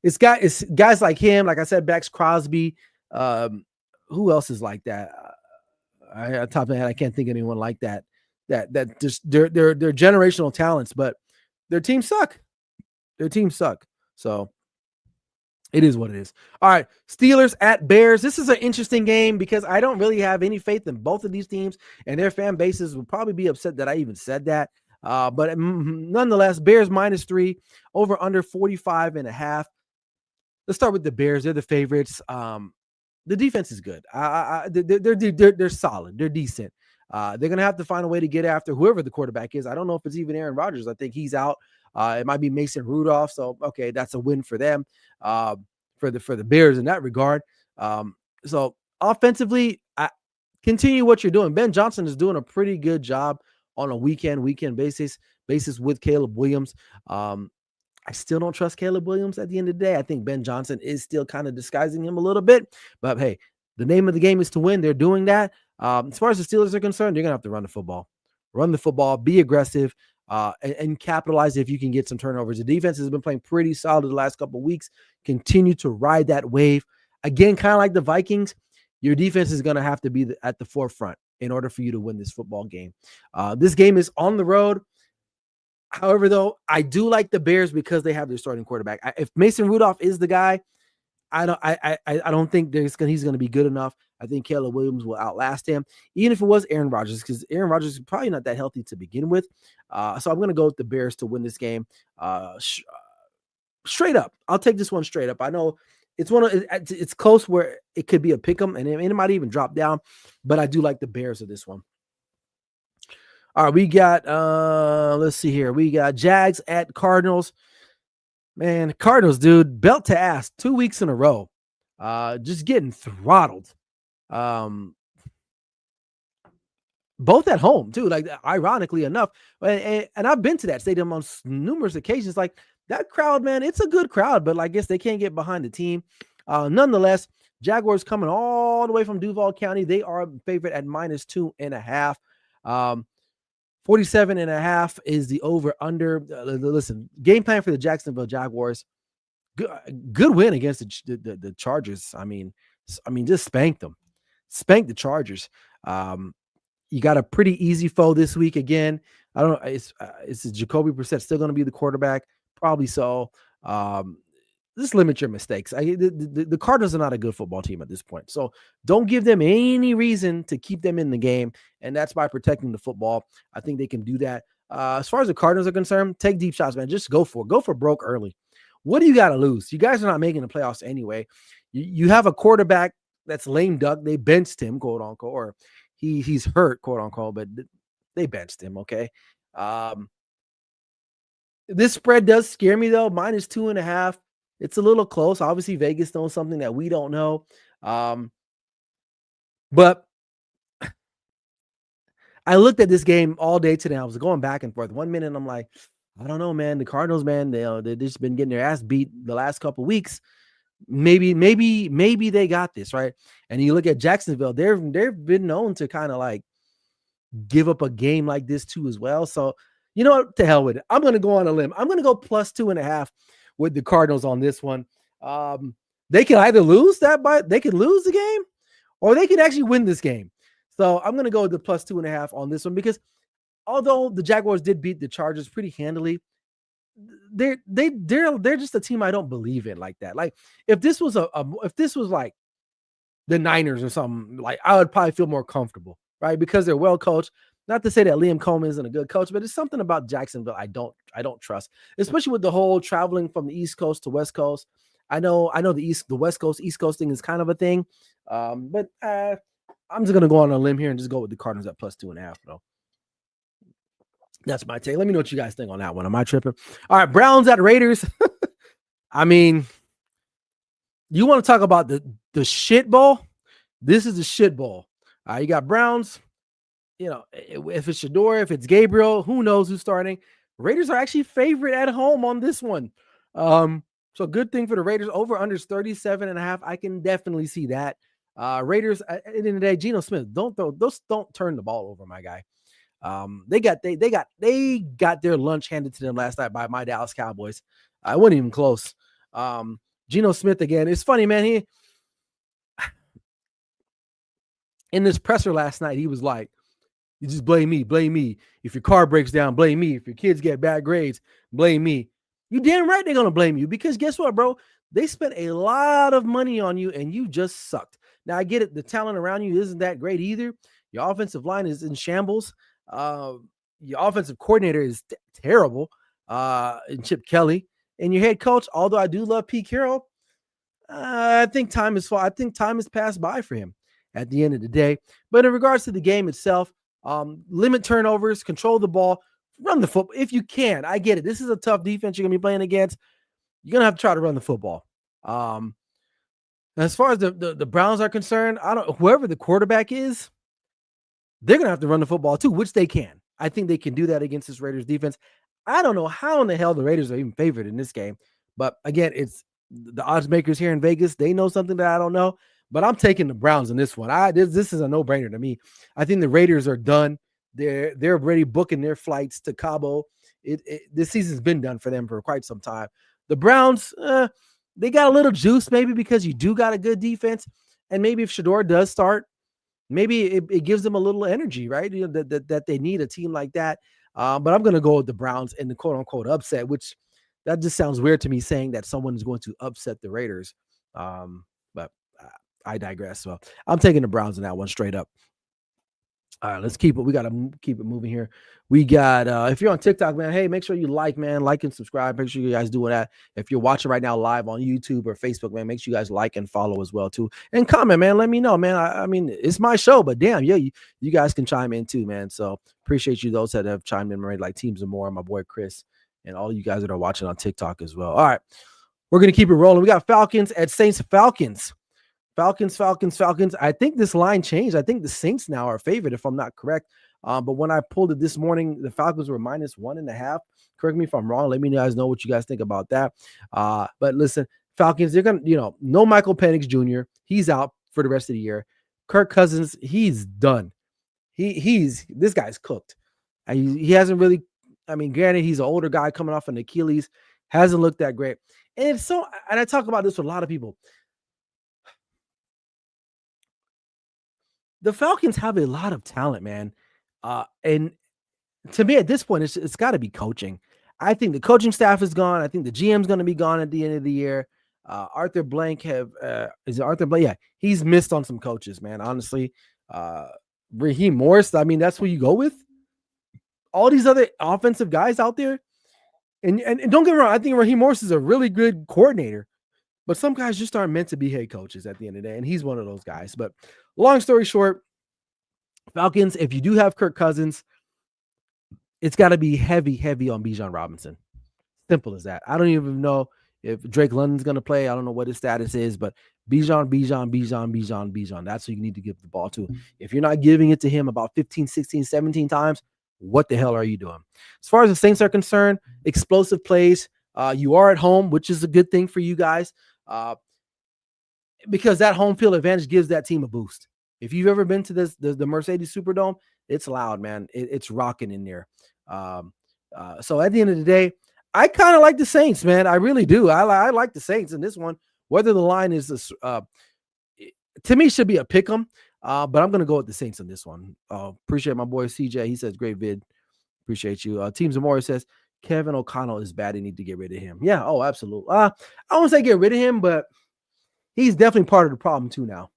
It's guys like him, like I said, Bax Crosby. Who else is like that? At top of my head, I can't think of anyone like that. That just they're generational talents, but their teams suck. So it is what it is. All right, Steelers at Bears. This is an interesting game because I don't really have any faith in both of these teams, and their fan bases will probably be upset that I even said that. But nonetheless, Bears -3, over under 45.5. Let's start with the Bears. They're the favorites. The defense is good. They're solid. They're decent. They're going to have to find a way to get after whoever the quarterback is. I don't know if it's even Aaron Rodgers. I think he's out. It might be Mason Rudolph. So, okay, that's a win for them, for the Bears in that regard. So offensively, continue what you're doing. Ben Johnson is doing a pretty good job on a weekend basis with Caleb Williams. I still don't trust Caleb Williams at the end of the day. I think Ben Johnson is still kind of disguising him a little bit. But, hey, the name of the game is to win. They're doing that. As far as the Steelers are concerned, you're going to have to run the football. Run the football, be aggressive, and capitalize if you can get some turnovers. The defense has been playing pretty solid the last couple of weeks. Continue to ride that wave. Again, kind of like the Vikings, your defense is going to have to be at the forefront in order for you to win this football game. This game is on the road. However, though, I do like the Bears because they have their starting quarterback. If Mason Rudolph is the guy, I don't think he's going to be good enough. I think Caleb Williams will outlast him, even if it was Aaron Rodgers, because Aaron Rodgers is probably not that healthy to begin with. So I'm going to go with the Bears to win this game. Straight up, I'll take this one straight up. I know it's close where it could be a pick 'em, and it might even drop down, but I do like the Bears of this one. All right, we got, let's see here. We got Jags at Cardinals. Man, Cardinals, dude, belt to ass 2 weeks in a row. Just getting throttled. Both at home, too, like, ironically enough. And I've been to that stadium on numerous occasions. Like, that crowd, man, it's a good crowd, but I guess they can't get behind the team. Nonetheless, Jaguars coming all the way from Duval County. They are favorite at -2.5. 47.5 is the over-under. Listen, game plan for the Jacksonville Jaguars. Good win against the Chargers. I mean, just spank them. Spank the Chargers. You got a pretty easy foe this week again. I don't know. Is Jacoby Brissett still going to be the quarterback? Probably so. Um, just limit your mistakes. The Cardinals are not a good football team at this point. So don't give them any reason to keep them in the game. And that's by protecting the football. I think they can do that. As far as the Cardinals are concerned, take deep shots, man. Just go for it. Go for broke early. What do you got to lose? You guys are not making the playoffs anyway. You have a quarterback that's lame duck. They benched him, quote unquote, or he's hurt, quote unquote, but they benched him. Okay. This spread does scare me though. Minus 2.5. It's a little close. Obviously, Vegas knows something that we don't know. But I looked at this game all day today. I was going back and forth. 1 minute, I'm like, I don't know, man. The Cardinals, man, they've just been getting their ass beat the last couple of weeks. Maybe they got this, right? And you look at Jacksonville, they've been known to kind of like give up a game like this too as well. So you know what? To hell with it. I'm going to go on a limb. I'm going to go plus 2.5 with the Cardinals on this one. They can either lose they can lose the game, or they can actually win this game. So I'm going to go with the plus 2.5 on this one because although the Jaguars did beat the Chargers pretty handily, they're just a team I don't believe in like that. Like if this was if this was like the Niners or something, like I would probably feel more comfortable, right? Because they're well coached. Not to say that Liam Coleman isn't a good coach, but it's something about Jacksonville I don't trust, especially with the whole traveling from the East Coast to West Coast. I know the West Coast, East Coast thing is kind of a thing, but I'm just gonna go on a limb here and just go with the Cardinals at plus 2.5. Though that's my take. Let me know what you guys think on that one. Am I tripping? All right, Browns at Raiders. I mean, you want to talk about the shit bowl? This is the shit bowl. You got Browns. You know, if it's Shedeur, if it's Gabriel, who knows who's starting. Raiders are actually favorite at home on this one. So good thing for the Raiders. Over under 37.5. I can definitely see that. Raiders at the end of the day, Geno Smith, don't turn the ball over, my guy. They got their lunch handed to them last night by my Dallas Cowboys. I wasn't even close. Geno Smith again. It's funny, man. He in this presser last night, he was like, you just blame me. If your car breaks down, blame me. If your kids get bad grades, blame me. You damn right they're going to blame you because guess what, bro? They spent a lot of money on you and you just sucked. Now, I get it. The talent around you isn't that great either. Your offensive line is in shambles. Your offensive coordinator is terrible, and Chip Kelly. And your head coach, although I do love Pete Carroll, I think time has passed by for him at the end of the day. But in regards to the game itself, limit turnovers, control the ball, run the football if you can. I get it. This is a tough defense you're going to be playing against. You're going to have to try to run the football. As far as the Browns are concerned, whoever the quarterback is, they're going to have to run the football too, which they can. I think they can do that against this Raiders defense. I don't know how in the hell the Raiders are even favored in this game. But again, it's the odds makers here in Vegas. They know something that I don't know. But I'm taking the Browns in this one. This is a no-brainer to me. I think the Raiders are done. They're already booking their flights to Cabo. This season's been done for them for quite some time. The Browns, they got a little juice maybe because you do got a good defense. And maybe if Shedeur does start, maybe it gives them a little energy, right? You know, that they need a team like that. But I'm going to go with the Browns in the quote-unquote upset, which that just sounds weird to me saying that someone is going to upset the Raiders. But I digress. So I'm taking the Browns in that one straight up. All right, let's keep it. We got to keep it moving here. We got, if you're on TikTok, man, hey, make sure you like and subscribe. Make sure you guys do that. If you're watching right now live on YouTube or Facebook, man, make sure you guys like and follow as well, too. And comment, man. Let me know, man. I mean, it's my show, but damn, yeah, you guys can chime in too, man. So appreciate you, those that have chimed in already, like Teams and More, my boy Chris, and all you guys that are watching on TikTok as well. All right, we're going to keep it rolling. We got Falcons at Saints. Falcons. I think this line changed. I think the Saints now are favored, if I'm not correct. But when I pulled it this morning, the Falcons were minus 1.5. Correct me if I'm wrong. Let me guys know what you guys think about that. But listen, Falcons, they're going to, no Michael Penix Jr. He's out for the rest of the year. Kirk Cousins, he's done. This guy's cooked. He hasn't really, granted, he's an older guy coming off an Achilles, hasn't looked that great. And I talk about this with a lot of people. The Falcons have a lot of talent, man. And to me, at this point, it's got to be coaching. I think the coaching staff is gone. I think the GM's going to be gone at the end of the year. Arthur Blank is it Arthur Blank? Yeah, he's missed on some coaches, man. Honestly, Raheem Morris. I mean, that's who you go with. All these other offensive guys out there, and don't get me wrong, I think Raheem Morris is a really good coordinator, but some guys just aren't meant to be head coaches at the end of the day, and he's one of those guys. But long story short, Falcons, if you do have Kirk Cousins, it's got to be heavy on Bijan Robinson. Simple as that. I don't even know if Drake London's going to play. I don't know what his status is, but Bijan. That's who you need to give the ball to. If you're not giving it to him about 15, 16, 17 times, what the hell are you doing? As far as the Saints are concerned, explosive plays. You are at home, which is a good thing for you guys, because that home field advantage gives that team a boost. If you've ever been to the Mercedes Superdome, it's loud, man. It's rocking in there. So at the end of the day, I kind of like the Saints, man. I really do. I like the Saints in this one. Whether the line is to me should be a pick 'em, but I'm gonna go with the Saints in this one. Appreciate my boy CJ. He says great vid. Appreciate you. Team Zamora says Kevin O'Connell is bad. They need to get rid of him. Yeah. Oh, absolutely. I won't say get rid of him, but he's definitely part of the problem too now.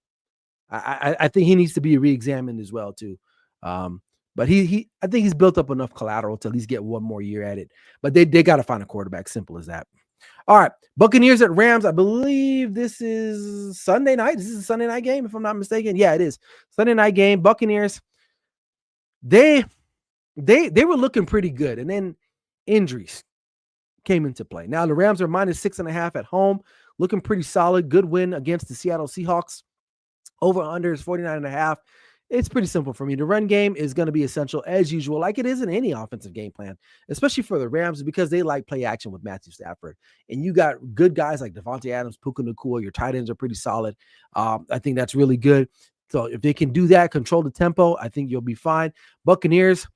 I think he needs to be re-examined as well too. But I think he's built up enough collateral to at least get one more year at it. But they got to find a quarterback. Simple as that. All right, Buccaneers at Rams. I believe this is Sunday night. This is a Sunday night game, if I'm not mistaken. Yeah, it is Sunday night game. Buccaneers. They were looking pretty good, and then injuries came into play. Now the Rams are -6.5 at home, looking pretty solid. Good win against the Seattle Seahawks. Over under is 49.5. It's pretty simple for me. The run game is going to be essential as usual, like it is in any offensive game plan, especially for the Rams, because they like play action with Matthew Stafford. And you got good guys like Devontae Adams, Puka Nacua. Your tight ends are pretty solid. I think that's really good. So if they can do that, control the tempo, I think you'll be fine. Buccaneers,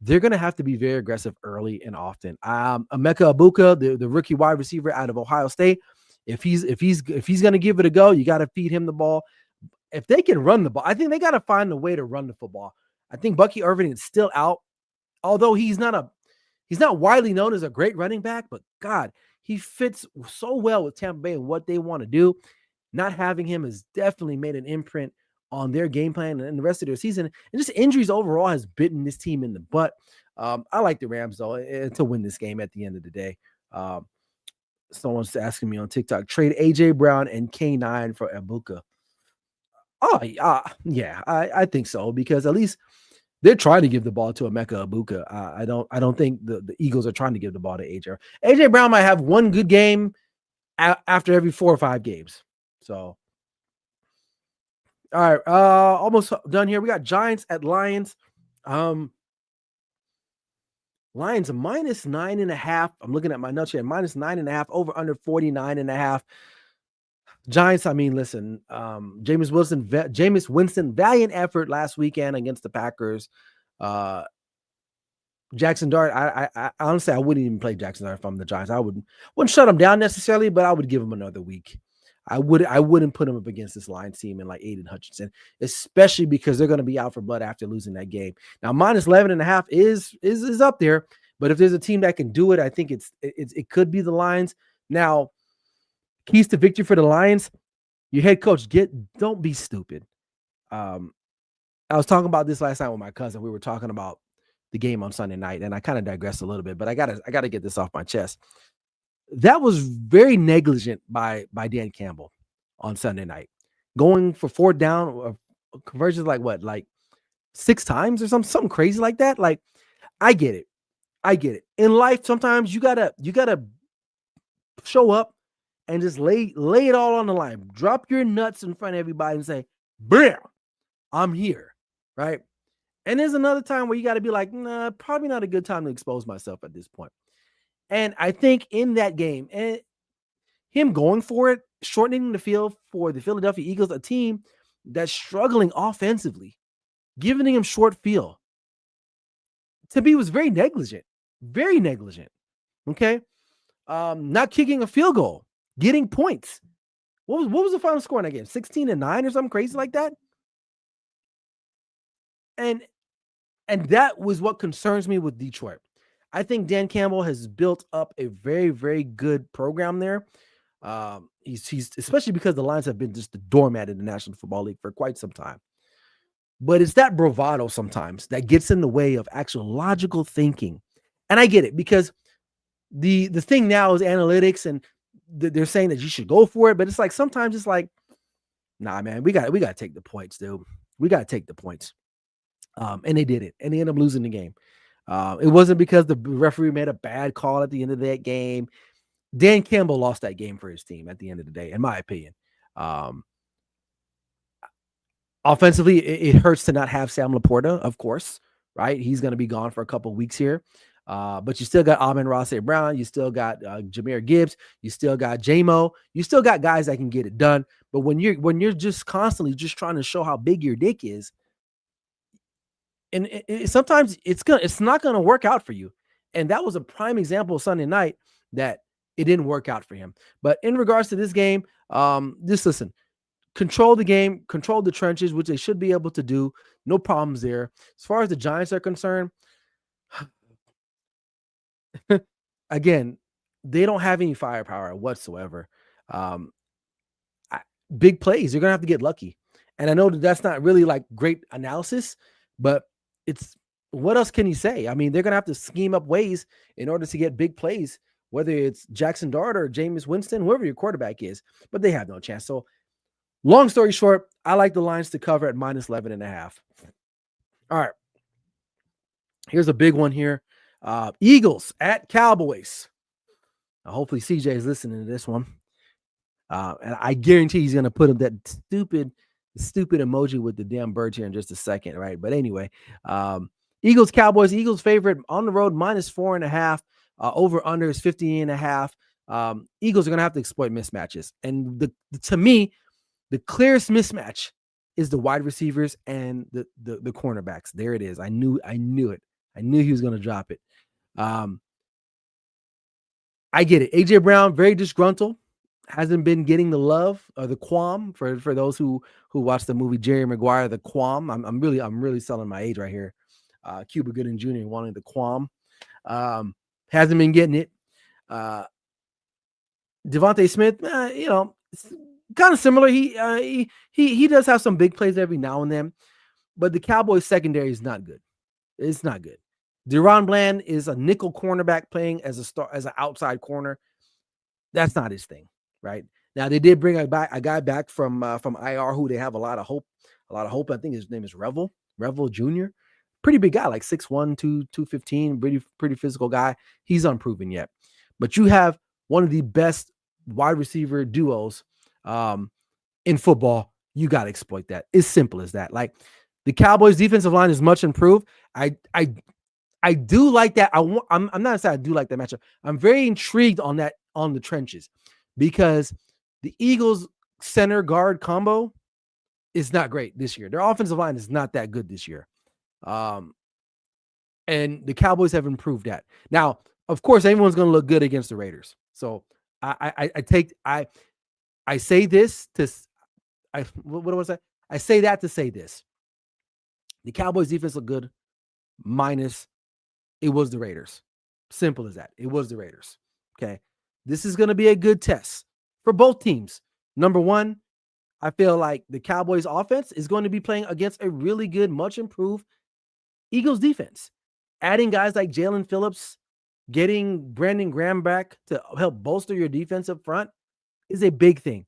they're going to have to be very aggressive early and often. Emeka Egbuka, the rookie wide receiver out of Ohio State, if he's going to give it a go, you got to feed him the ball. If they can run the ball, I think they got to find a way to run the football. I think Bucky Irving is still out, although he's not widely known as a great running back, but God, he fits so well with Tampa Bay and what they want to do. Not having him has definitely made an imprint on their game plan and the rest of their season. And just injuries overall has bitten this team in the butt. I like the Rams, though, to win this game at the end of the day. Someone's asking me on TikTok, trade A.J. Brown and K9 for Egbuka. Oh, yeah, I think so, because at least they're trying to give the ball to Emeka Egbuka. I don't think the Eagles are trying to give the ball to AJ. AJ Brown might have one good game after every 4 or 5 games. So, all right, almost done here. We got Giants at Lions. Lions -9.5. I'm looking at my notes here. -9.5, over under 49.5. Giants, I mean, listen, Jameis Winston, valiant effort last weekend against the Packers. Jackson Dart, I honestly, I wouldn't even play Jackson Dart if I'm the Giants. I wouldn't shut him down necessarily, but I would give him another week. I wouldn't put him up against this Lions team and like Aiden Hutchinson, especially because they're going to be out for blood after losing that game. Now, -11.5 is up there, but if there's a team that can do it, I think it could be the Lions. Now, keys to victory for the Lions, your head coach, don't be stupid. I was talking about this last night with my cousin. We were talking about the game on Sunday night, and I kind of digressed a little bit, but I gotta get this off my chest. That was very negligent by Dan Campbell on Sunday night, going for 4th down conversions like 6 times or something crazy like that. Like, I get it. In life, sometimes you gotta show up and just lay it all on the line. Drop your nuts in front of everybody and say, "Bam, I'm here," right? And there's another time where you got to be like, "Nah, probably not a good time to expose myself at this point." And I think in that game, and him going for it, shortening the field for the Philadelphia Eagles, a team that's struggling offensively, giving him short field, to me was very negligent. Very negligent. Okay. Not kicking a field goal, getting points. What was the final score in that game? 16-9 or something crazy like that? And that was what concerns me with Detroit. I think Dan Campbell has built up a very, very good program there. He's especially because the Lions have been just the doormat in the National Football League for quite some time. But it's that bravado sometimes that gets in the way of actual logical thinking. And I get it because the thing now is analytics, and they're saying that you should go for it. But it's like sometimes it's like, nah, man, we got to take the points, dude. We got to take the points. And they did it, and they ended up losing the game. It wasn't because the referee made a bad call at the end of that game. Dan Campbell lost that game for his team at the end of the day, in my opinion. Offensively, it hurts to not have Sam Laporta, of course, right? He's going to be gone for a couple of weeks here. But you still got Amon-Ra St. Brown. You still got Jahmyr Gibbs. You still got J-Mo. You still got guys that can get it done. But when you're just constantly just trying to show how big your dick is, and sometimes it's not gonna work out for you. And that was a prime example of Sunday night that it didn't work out for him. But in regards to this game, just listen, control the game, control the trenches, which they should be able to do. No problems there. As far as the Giants are concerned, again, they don't have any firepower whatsoever. Big plays, you're gonna have to get lucky. And I know that's not really like great analysis, but it's what else can you say? I mean, they're gonna have to scheme up ways in order to get big plays, whether it's Jackson Dart or Jameis Winston, whoever your quarterback is, but they have no chance. So long story short, I like the Lions to cover at minus 11.5. All right. Here's a big one here. Eagles at Cowboys. Now, hopefully CJ is listening to this one. And I guarantee he's going to put up that stupid emoji with the damn birds here in just a second, right? But anyway, Eagles, Cowboys, Eagles favorite on the road, minus 4.5. Over under is 50.5. Eagles are going to have to exploit mismatches. And to me, the clearest mismatch is the wide receivers and the cornerbacks. There it is. I knew it. I knew he was going to drop it. I get it. AJ Brown, very disgruntled. Hasn't been getting the love or the qualm for those who watched the movie Jerry Maguire, the qualm. I'm really selling my age right here. Cuba Gooding Jr. wanting the qualm. Hasn't been getting it. Devontae Smith, it's kind of similar. He does have some big plays every now and then, but the Cowboys secondary is not good. It's not good. Deron Bland is a nickel cornerback playing as an outside corner. That's not his thing. Right now, they did bring a guy back from IR who they have a lot of hope. I think his name is Revel Jr. Pretty big guy, like 6'1", 215, pretty physical guy. He's unproven yet, but you have one of the best wide receiver duos in football. You got to exploit that. It's simple as that. Like the Cowboys' defensive line is much improved. I do like that. I'm not saying I do like that matchup. I'm very intrigued on the trenches. Because the Eagles center guard combo is not great this year. Their offensive line is not that good this year. And the Cowboys have improved that. Now, of course, everyone's going to look good against the Raiders. So I say this to what was that? I say that to say this. The Cowboys defense looked good minus it was the Raiders. Simple as that. It was the Raiders. Okay. This is going to be a good test for both teams. Number one, I feel like the Cowboys offense is going to be playing against a really good, much improved Eagles defense. Adding guys like Jalen Phillips, getting Brandon Graham back to help bolster your defense up front is a big thing.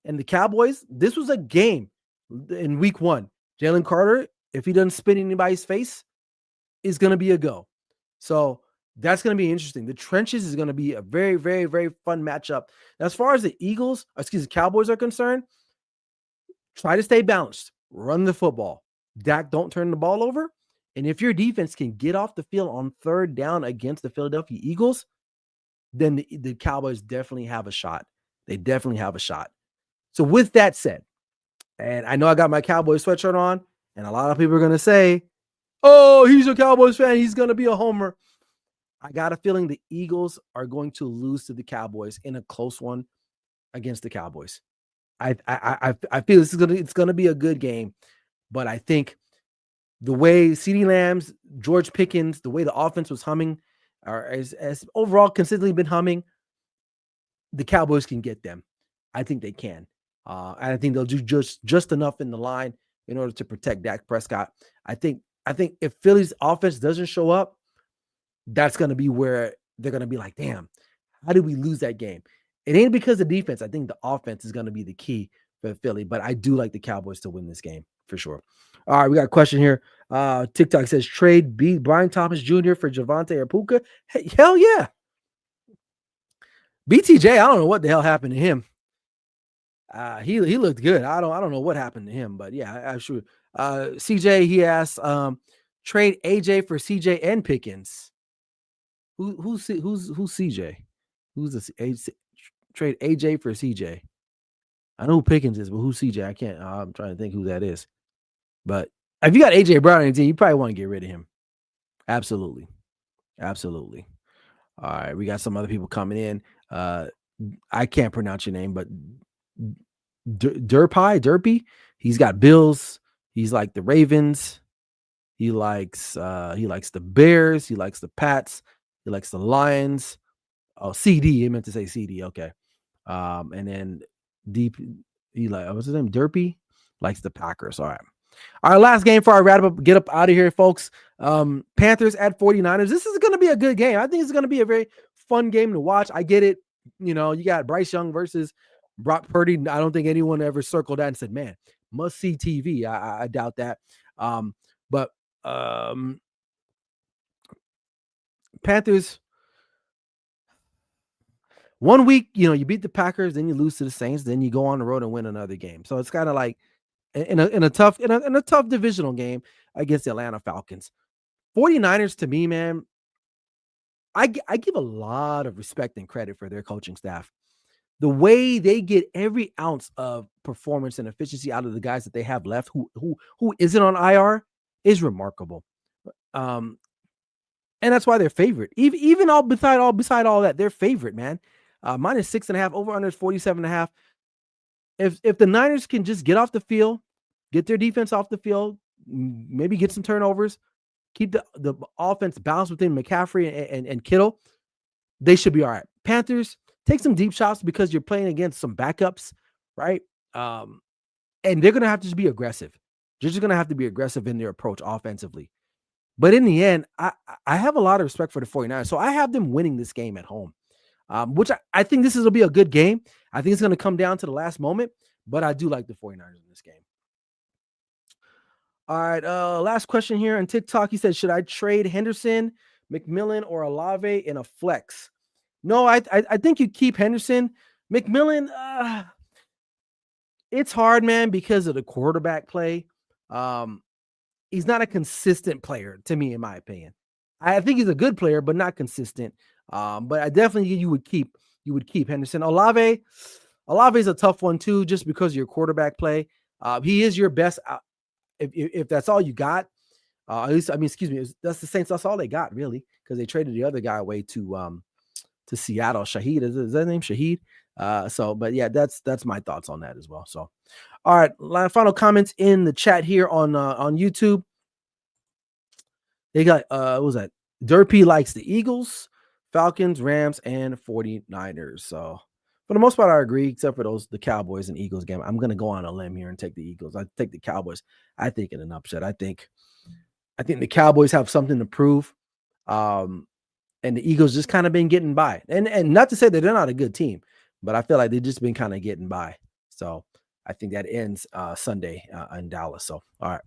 And the Cowboys, this was a game in week one. Jalen Carter, if he doesn't spit in anybody's face, is going to be a go. So that's going to be interesting. The trenches is going to be a very, very, very fun matchup. As far as the Cowboys are concerned, try to stay balanced. Run the football. Dak, don't turn the ball over. And if your defense can get off the field on third down against the Philadelphia Eagles, then the Cowboys definitely have a shot. They definitely have a shot. So with that said, and I know I got my Cowboys sweatshirt on, and a lot of people are going to say, oh, he's a Cowboys fan. He's going to be a homer. I got a feeling the Eagles are going to lose to the Cowboys in a close one against the Cowboys. I feel it's gonna be a good game, but I think the way CeeDee Lamb's, George Pickens, the way the offense was humming or as overall consistently been humming, the Cowboys can get them. I think they can. And I think they'll do just enough in the line in order to protect Dak Prescott. I think if Philly's offense doesn't show up, that's going to be where they're going to be like, damn, how did we lose that game? It ain't because of defense. I think the offense is going to be the key for Philly, but I do like the Cowboys to win this game for sure. All right, we got a question here. TikTok says trade B Brian Thomas Jr. for Javante or Puka. Hey, hell yeah. BTJ, I don't know what the hell happened to him. He looked good. I don't know what happened to him, but yeah, I'm sure. CJ, he asked, trade AJ for CJ and Pickens. Who's CJ? Who's the trade AJ for CJ? I know who Pickens is, but who's CJ? I can't. I'm trying to think who that is. But if you got AJ Brown on your team, you probably want to get rid of him. Absolutely, absolutely. All right, we got some other people coming in. I can't pronounce your name, but Derpy. He's got Bills. He's like the Ravens. He likes the Bears. He likes the Pats. He likes the Lions. Oh, CD. He meant to say CD. Okay. And then Deep. He what's his name? Derpy likes the Packers. All right. Our last game for our wrap up. Get up out of here, folks. Panthers at 49ers. This is going to be a good game. I think it's going to be a very fun game to watch. I get it. You got Bryce Young versus Brock Purdy. I don't think anyone ever circled that and said, man, must see TV. I doubt that. But Panthers, 1 week, you beat the Packers, then you lose to the Saints, then you go on the road and win another game. So it's kind of like in a tough divisional game against the Atlanta Falcons. 49ers, to me, man, I give a lot of respect and credit for their coaching staff. The way they get every ounce of performance and efficiency out of the guys that they have left who isn't on IR is remarkable. And that's why they're favorite. Even beside all that, they're favorite, man. Minus 6.5, over under 47.5. If the Niners can just get off the field, get their defense off the field, maybe get some turnovers, keep the offense balanced within McCaffrey and Kittle, they should be all right. Panthers, take some deep shots because you're playing against some backups, right? And they're going to have to just be aggressive. They're just going to have to be aggressive in their approach offensively. But in the end, I have a lot of respect for the 49ers. So I have them winning this game at home, which I think this will be a good game. I think it's going to come down to the last moment, but I do like the 49ers in this game. All right, last question here on TikTok. He said, should I trade Henderson, McMillan, or Olave in a flex? No, I think you keep Henderson. McMillan, it's hard, man, because of the quarterback play. He's not a consistent player to me, in my opinion. I think he's a good player, but not consistent. But I definitely you would keep Henderson. Olave is a tough one too, just because of your quarterback play. He is your best. If that's all you got, at least that's the Saints. That's all they got really, because they traded the other guy away to Seattle. Shaheed is that name Shaheed? But yeah, that's my thoughts on that as well. So, all right, final comments in the chat here on YouTube. They got what was that? Derpy likes the Eagles, Falcons, Rams, and 49ers. So for the most part, I agree, except for the Cowboys and Eagles game. I'm gonna go on a limb here and take the Eagles. I take the Cowboys. I think in an upset. I think the Cowboys have something to prove. And the Eagles just kind of been getting by. And not to say that they're not a good team, but I feel like they've just been kind of getting by. So I think that ends Sunday in Dallas. So, all right.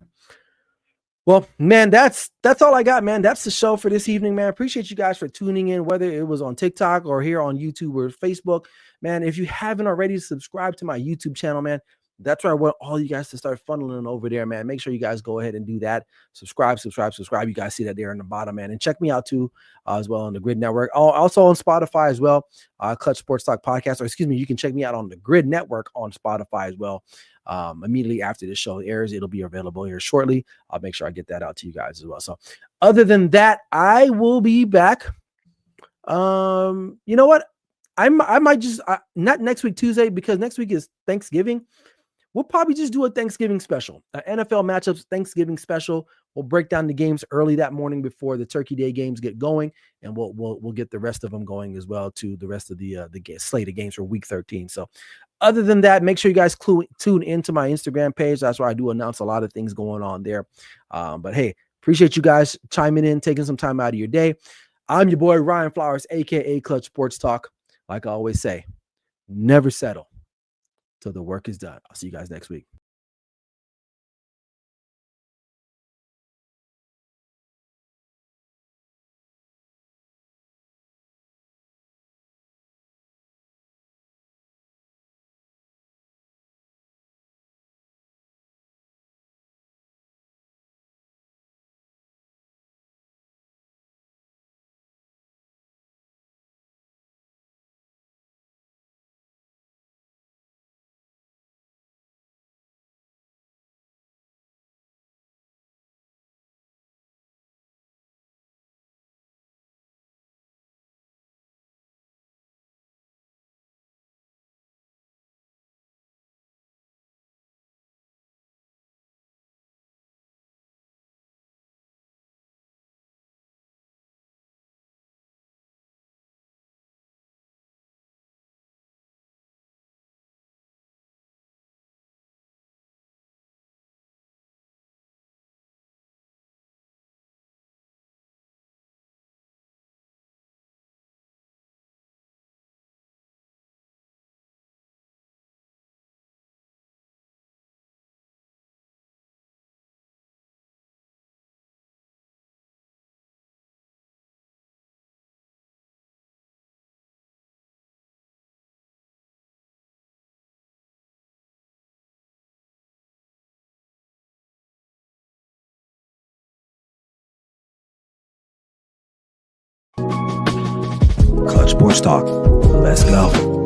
Well, man, that's all I got, man. That's the show for this evening, man. Appreciate you guys for tuning in, whether it was on TikTok or here on YouTube or Facebook. Man, if you haven't already, subscribed to my YouTube channel, man. That's where I want all you guys to start funneling over there, man. Make sure you guys go ahead and do that. Subscribe. You guys see that there in the bottom, man. And check me out too, as well on the Grid Network. Also on Spotify as well. Clutch Sports Talk Podcast, or excuse me, you can check me out on the Grid Network on Spotify as well. Immediately after this show airs, it'll be available here shortly. I'll make sure I get that out to you guys as well. So other than that, I will be back. You know what? I might just not next week, Tuesday, because next week is Thanksgiving. we'll probably just do a Thanksgiving special, NFL matchups Thanksgiving special. We'll break down the games early that morning before the Turkey Day games get going, and we'll get the rest of them going as well to the rest of the slate of games for Week 13. So, other than that, make sure you guys tune into my Instagram page. That's where I do announce a lot of things going on there. But hey, appreciate you guys chiming in, taking some time out of your day. I'm your boy Ryan Flowers, aka Clutch Sports Talk. Like I always say, never settle till the work is done. I'll see you guys next week. Clutch Sports Talk. Let's go.